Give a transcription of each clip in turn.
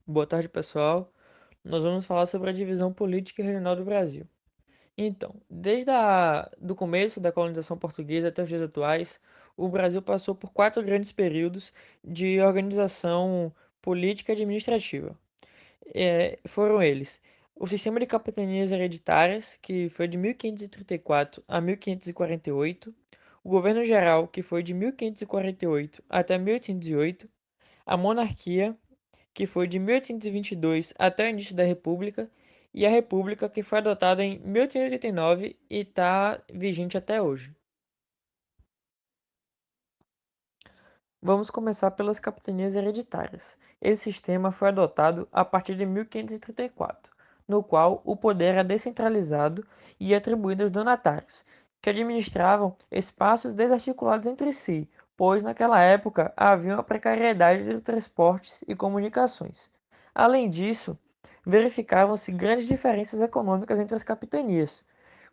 Boa tarde, pessoal. Nós vamos falar sobre a divisão política e regional do Brasil. Então, do começo da colonização portuguesa até os dias atuais, o Brasil passou por quatro grandes períodos de organização política e administrativa. Foram eles: o sistema de capitanias hereditárias, que foi de 1534 a 1548, o governo geral, que foi de 1548 até 1808, a monarquia, que foi de 1822 até o início da República, e a República, que foi adotada em 1889 e está vigente até hoje. Vamos começar pelas capitanias hereditárias. Esse sistema foi adotado a partir de 1534, no qual o poder era descentralizado e atribuído aos donatários, que administravam espaços desarticulados entre si, pois naquela época havia uma precariedade de transportes e comunicações. Além disso, verificavam-se grandes diferenças econômicas entre as capitanias,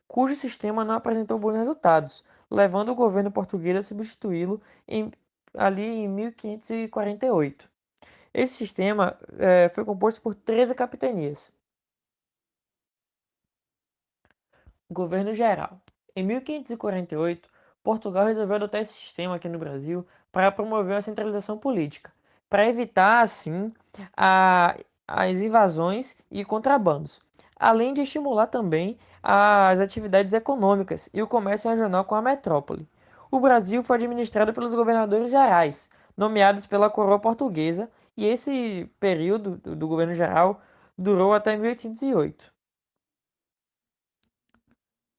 cujo sistema não apresentou bons resultados, levando o governo português a substituí-lo em, ali em 1548. Esse sistema foi composto por 13 capitanias. Governo geral. Em 1548, Portugal resolveu adotar esse sistema aqui no Brasil para promover a centralização política, para evitar, assim, a, as invasões e contrabandos, além de estimular também as atividades econômicas e o comércio regional com a metrópole. O Brasil foi administrado pelos governadores gerais, nomeados pela coroa portuguesa, e esse período do governo geral durou até 1808.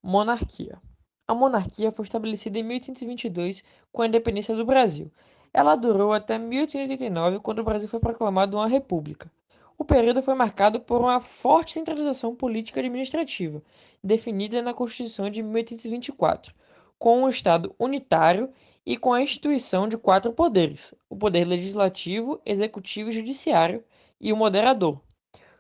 Monarquia. A monarquia foi estabelecida em 1822 com a independência do Brasil. Ela durou até 1889, quando o Brasil foi proclamado uma república. O período foi marcado por uma forte centralização política e administrativa, definida na Constituição de 1824, com um Estado unitário e com a instituição de quatro poderes: o poder legislativo, executivo e judiciário, e o moderador.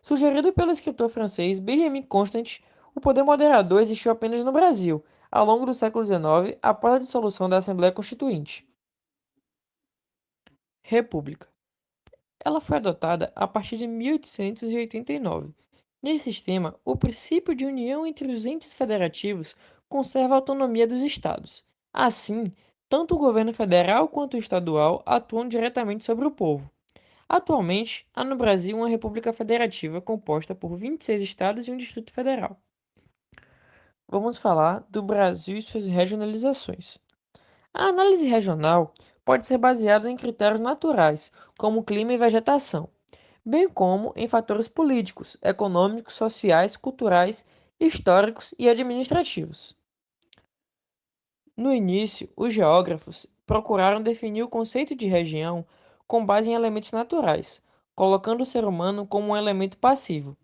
Sugerido pelo escritor francês Benjamin Constant, o poder moderador existiu apenas no Brasil, ao longo do século XIX, após a dissolução da Assembleia Constituinte. República. Ela foi adotada a partir de 1889. Nesse sistema, o princípio de união entre os entes federativos conserva a autonomia dos estados. Assim, tanto o governo federal quanto o estadual atuam diretamente sobre o povo. Atualmente, há no Brasil uma república federativa composta por 26 estados e um Distrito Federal. Vamos falar do Brasil e suas regionalizações. A análise regional pode ser baseada em critérios naturais, como clima e vegetação, bem como em fatores políticos, econômicos, sociais, culturais, históricos e administrativos. No início, os geógrafos procuraram definir o conceito de região com base em elementos naturais, colocando o ser humano como um elemento passivo.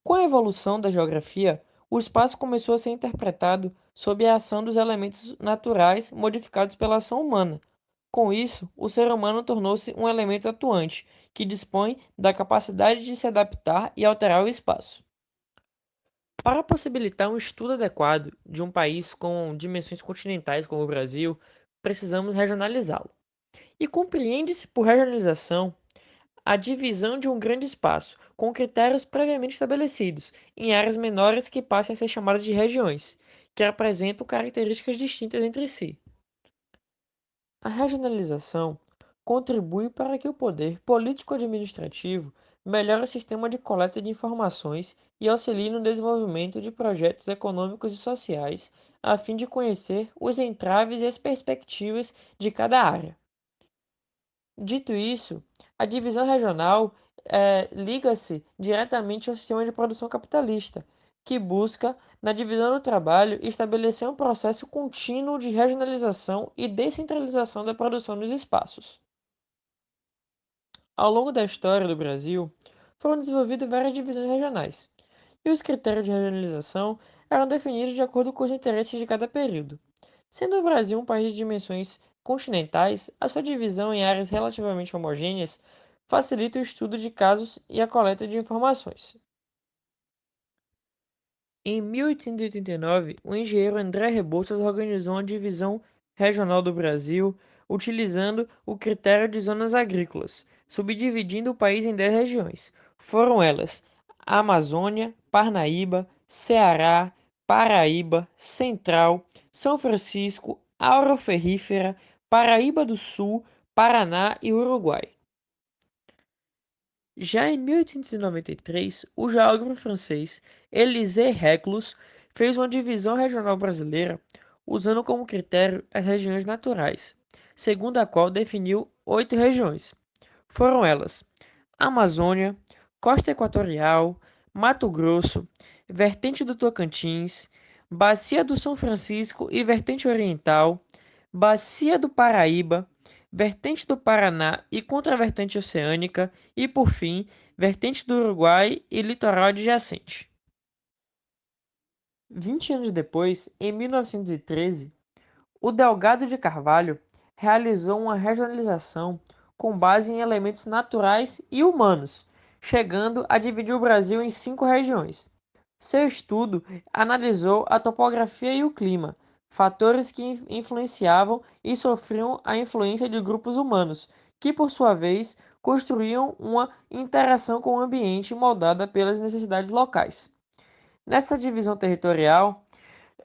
Com a evolução da geografia, o espaço começou a ser interpretado sob a ação dos elementos naturais modificados pela ação humana. Com isso, o ser humano tornou-se um elemento atuante, que dispõe da capacidade de se adaptar e alterar o espaço. Para possibilitar um estudo adequado de um país com dimensões continentais como o Brasil, precisamos regionalizá-lo. E compreende-se por regionalização a divisão de um grande espaço, com critérios previamente estabelecidos, em áreas menores que passem a ser chamadas de regiões, que apresentam características distintas entre si. A regionalização contribui para que o poder político-administrativo melhore o sistema de coleta de informações e auxilie no desenvolvimento de projetos econômicos e sociais, a fim de conhecer os entraves e as perspectivas de cada área. Dito isso, a divisão regional liga-se diretamente ao sistema de produção capitalista, que busca, na divisão do trabalho, estabelecer um processo contínuo de regionalização e descentralização da produção nos espaços. Ao longo da história do Brasil, foram desenvolvidas várias divisões regionais, e os critérios de regionalização eram definidos de acordo com os interesses de cada período. Sendo o Brasil um país de dimensões continentais, a sua divisão em áreas relativamente homogêneas facilita o estudo de casos e a coleta de informações. Em 1889, o engenheiro André Rebouças organizou uma divisão regional do Brasil utilizando o critério de zonas agrícolas, subdividindo o país em 10 regiões. Foram elas: Amazônia, Parnaíba, Ceará, Paraíba, Central, São Francisco, Agroferrífera, Paraíba do Sul, Paraná e Uruguai. Já em 1893, o geógrafo francês Élisée Reclus fez uma divisão regional brasileira usando como critério as regiões naturais, segundo a qual definiu 8 regiões. Foram elas: Amazônia, Costa Equatorial, Mato Grosso, Vertente do Tocantins, Bacia do São Francisco e Vertente Oriental, Bacia do Paraíba, Vertente do Paraná e Contravertente Oceânica e, por fim, Vertente do Uruguai e Litoral adjacente. 20 anos depois, em 1913, o Delgado de Carvalho realizou uma regionalização com base em elementos naturais e humanos, chegando a dividir o Brasil em 5 regiões. Seu estudo analisou a topografia e o clima, fatores que influenciavam e sofriam a influência de grupos humanos, que por sua vez construíam uma interação com o ambiente moldada pelas necessidades locais. Nessa divisão territorial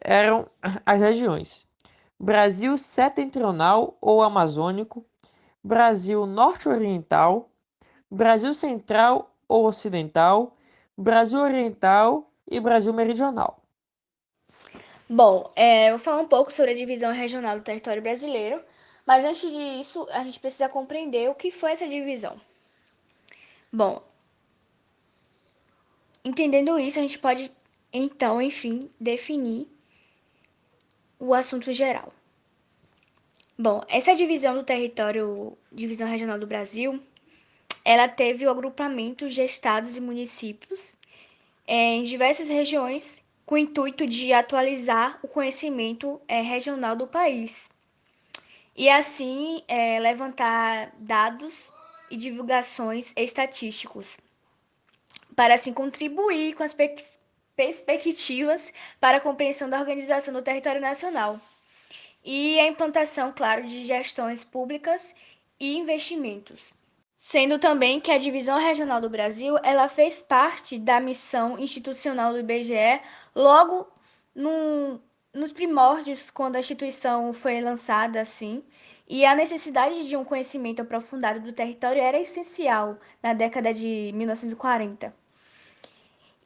eram as regiões: Brasil setentrional ou amazônico, Brasil norte-oriental, Brasil central ou ocidental, Brasil oriental e Brasil meridional. Bom, eu vou falar um pouco sobre a divisão regional do território brasileiro, mas antes disso, a gente precisa compreender o que foi essa divisão. Bom, entendendo isso, a gente pode, então, enfim, definir o assunto geral. Bom, essa divisão do território, divisão regional do Brasil, ela teve o agrupamento de estados e municípios em diversas regiões com o intuito de atualizar o conhecimento regional do país e assim levantar dados e divulgações estatísticos para assim contribuir com as perspectivas para a compreensão da organização do território nacional e a implantação, claro, de gestões públicas e investimentos. Sendo também que a divisão regional do Brasil, ela fez parte da missão institucional do IBGE logo no, nos primórdios, quando a instituição foi lançada assim, e a necessidade de um conhecimento aprofundado do território era essencial na década de 1940.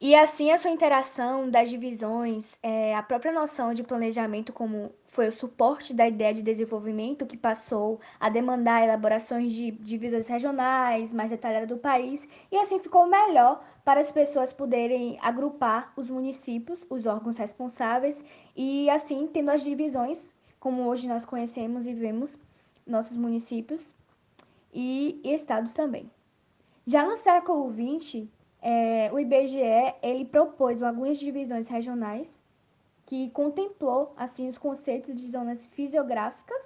E assim a sua interação das divisões, a própria noção de planejamento como foi o suporte da ideia de desenvolvimento que passou a demandar elaborações de divisões regionais mais detalhadas do país e assim ficou melhor para as pessoas poderem agrupar os municípios, os órgãos responsáveis e assim tendo as divisões como hoje nós conhecemos e vemos nossos municípios e estados também. Já no século XX, o IBGE ele propôs algumas divisões regionais que contemplou assim os conceitos de zonas fisiográficas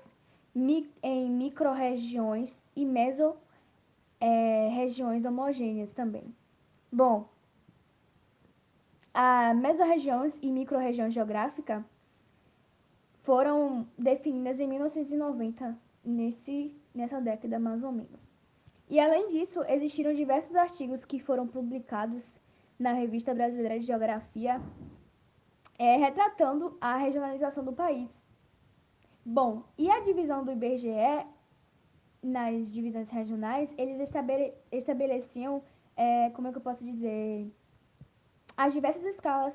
em microrregiões e mesorregiões homogêneas também. Bom, as mesorregiões e microrregiões geográficas foram definidas em 1990, nessa década mais ou menos. E além disso, existiram diversos artigos que foram publicados na Revista Brasileira de Geografia, retratando a regionalização do país. Bom, e a divisão do IBGE nas divisões regionais, eles estabeleciam, como é que eu posso dizer, as diversas escalas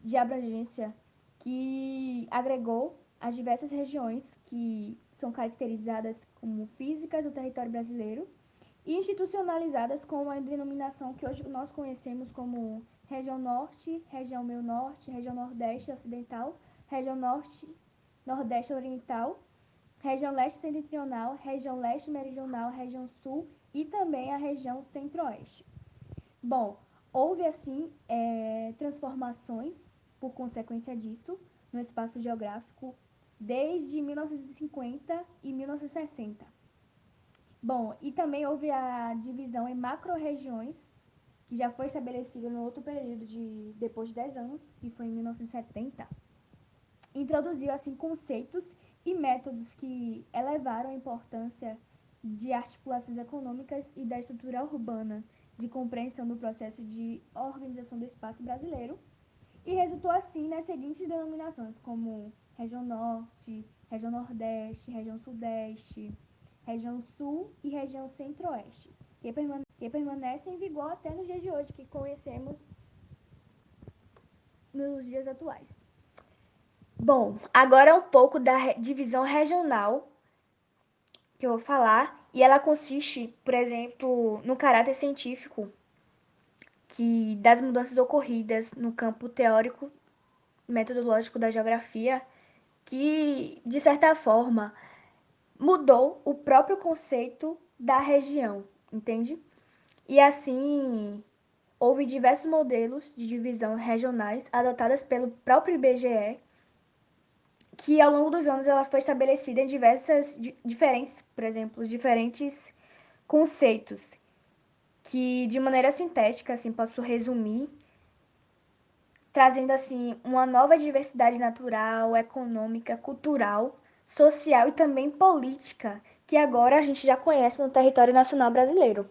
de abrangência que agregou as diversas regiões que são caracterizadas como físicas do território brasileiro e institucionalizadas com a denominação que hoje nós conhecemos como região norte, região meio norte, região nordeste ocidental, região norte, nordeste oriental, região leste setentrional, região leste meridional, região sul e também a região centro-oeste. Bom, houve assim transformações por consequência disso no espaço geográfico desde 1950 e 1960. Bom, e também houve a divisão em macro-regiões, que já foi estabelecida no outro período de depois de 10 anos, que foi em 1970. Introduziu assim conceitos e métodos que elevaram a importância de articulações econômicas e da estrutura urbana, de compreensão do processo de organização do espaço brasileiro, e resultou assim nas seguintes denominações, como região norte, região nordeste, região sudeste, região sul e região centro-oeste, que permanece em vigor até nos dias de hoje, que conhecemos nos dias atuais. Bom, agora um pouco da divisão regional que eu vou falar, e ela consiste, por exemplo, no caráter científico que das mudanças ocorridas no campo teórico metodológico da geografia, que de certa forma mudou o próprio conceito da região, entende? E assim, houve diversos modelos de divisão regionais adotadas pelo próprio IBGE, que ao longo dos anos ela foi estabelecida em diversas diferentes, por exemplo, diferentes conceitos, que de maneira sintética, assim, posso resumir, trazendo assim uma nova diversidade natural, econômica, cultural, social e também política, que agora a gente já conhece no território nacional brasileiro.